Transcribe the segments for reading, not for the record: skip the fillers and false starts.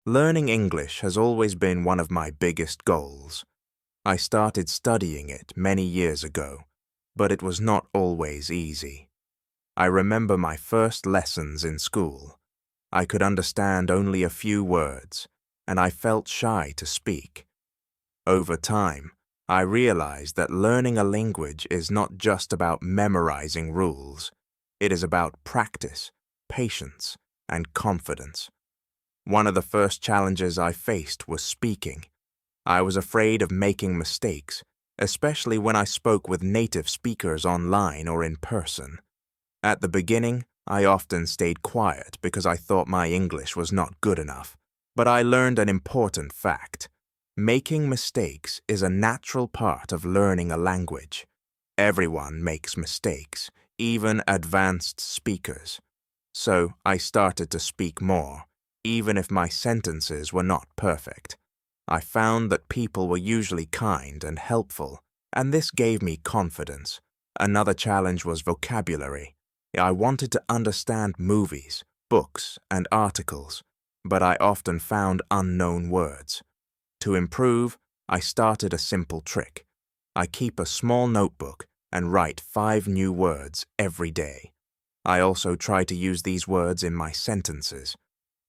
Learning English has always been one of my biggest goals. I started studying it many years ago, but it was not always easy. I remember my first lessons in school. I could understand only a few words, and I felt shy to speak. Over time, I realized that learning a language is not just about memorizing rules. It is about practice, patience, and confidence. One of the first challenges I faced was speaking. I was afraid of making mistakes, especially when I spoke with native speakers online or in person. At the beginning, I often stayed quiet because I thought my English was not good enough. But I learned an important fact. Making mistakes is a natural part of learning a language. Everyone makes mistakes, even advanced speakers. So I started to speak more, even if my sentences were not perfect. I found that people were usually kind and helpful, and this gave me confidence. Another challenge was vocabulary. I wanted to understand movies, books, and articles, but I often found unknown words. To improve, I started a simple trick. I keep a small notebook and write 5 new words every day. I also try to use these words in my sentences.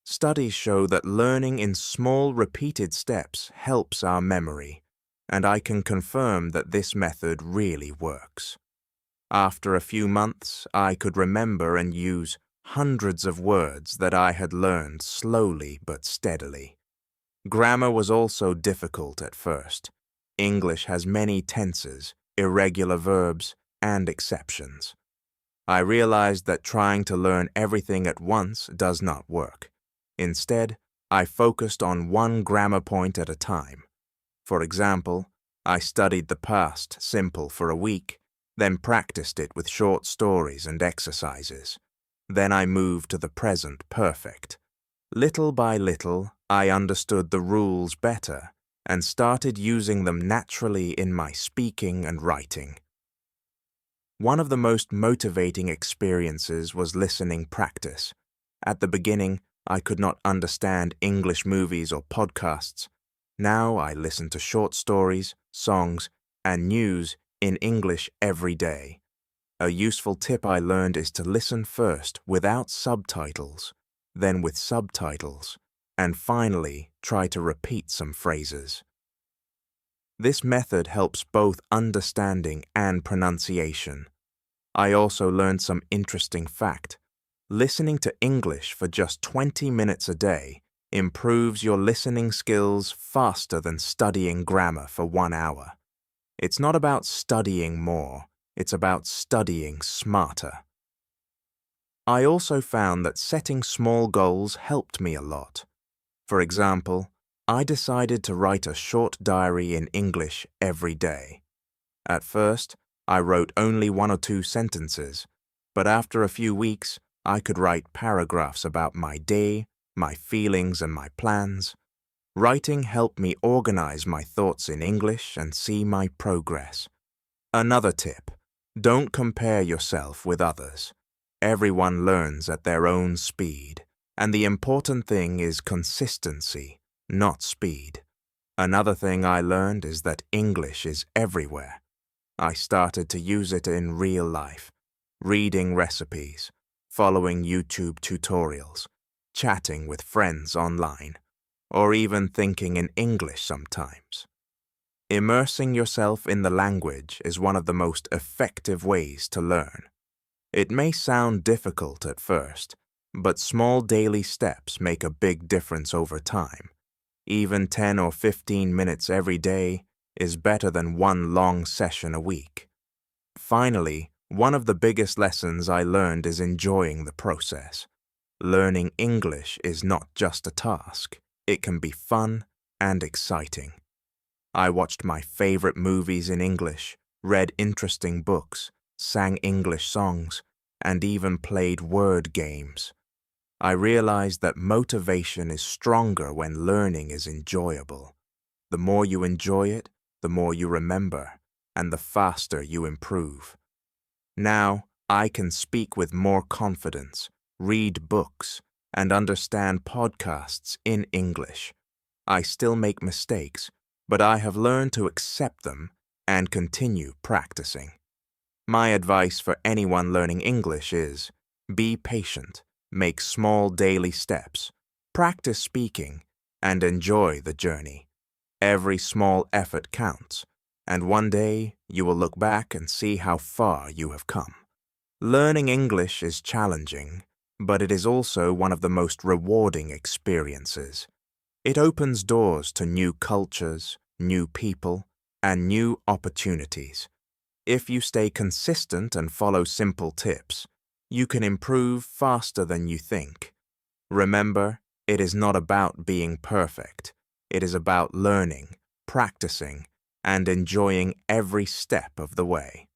Studies show that learning in small, repeated steps helps our memory, and I can confirm that this method really works. After a few months, I could remember and use hundreds of words that I had learned slowly but steadily. Grammar was also difficult at first. English has many tenses, irregular verbs, and exceptions. I realized that trying to learn everything at once does not work. Instead, I focused on one grammar point at a time. For example, I studied the past simple for a week, then practiced it with short stories and exercises. Then I moved to the present perfect. Little by little, I understood the rules better and started using them naturally in my speaking and writing. One of the most motivating experiences was listening practice. At the beginning, I could not understand English movies or podcasts. Now I listen to short stories, songs, and news in English every day. A useful tip I learned is to listen first without subtitles, then with subtitles, and finally try to repeat some phrases. This method helps both understanding and pronunciation. I also learned some interesting fact. Listening to English for just 20 minutes a day improves your listening skills faster than studying grammar for 1 hour. It's not about studying more, it's about studying smarter. I also found that setting small goals helped me a lot. For example, I decided to write a short diary in English every day. At first, I wrote only 1 or 2 sentences, but after a few weeks, I could write paragraphs about my day, my feelings, and my plans. Writing helped me organize my thoughts in English and see my progress. Another tip: don't compare yourself with others. Everyone learns at their own speed, and the important thing is consistency, not speed. Another thing I learned is that English is everywhere. I started to use it in real life, reading recipes, following YouTube tutorials, chatting with friends online, or even thinking in English sometimes. Immersing yourself in the language is one of the most effective ways to learn. It may sound difficult at first, but small daily steps make a big difference over time. Even 10 or 15 minutes every day is better than one long session a week. Finally, one of the biggest lessons I learned is enjoying the process. Learning English is not just a task. It can be fun and exciting. I watched my favorite movies in English, read interesting books, sang English songs, and even played word games. I realized that motivation is stronger when learning is enjoyable. The more you enjoy it, the more you remember, and the faster you improve. Now, I can speak with more confidence, read books, and understand podcasts in English. I still make mistakes, but I have learned to accept them and continue practicing. My advice for anyone learning English is, be patient, make small daily steps, practice speaking, and enjoy the journey. Every small effort counts, and one day you will look back and see how far you have come. Learning English is challenging, but it is also one of the most rewarding experiences. It opens doors to new cultures, new people, and new opportunities. If you stay consistent and follow simple tips, you can improve faster than you think. Remember, it is not about being perfect. It is about learning, practicing, and enjoying every step of the way.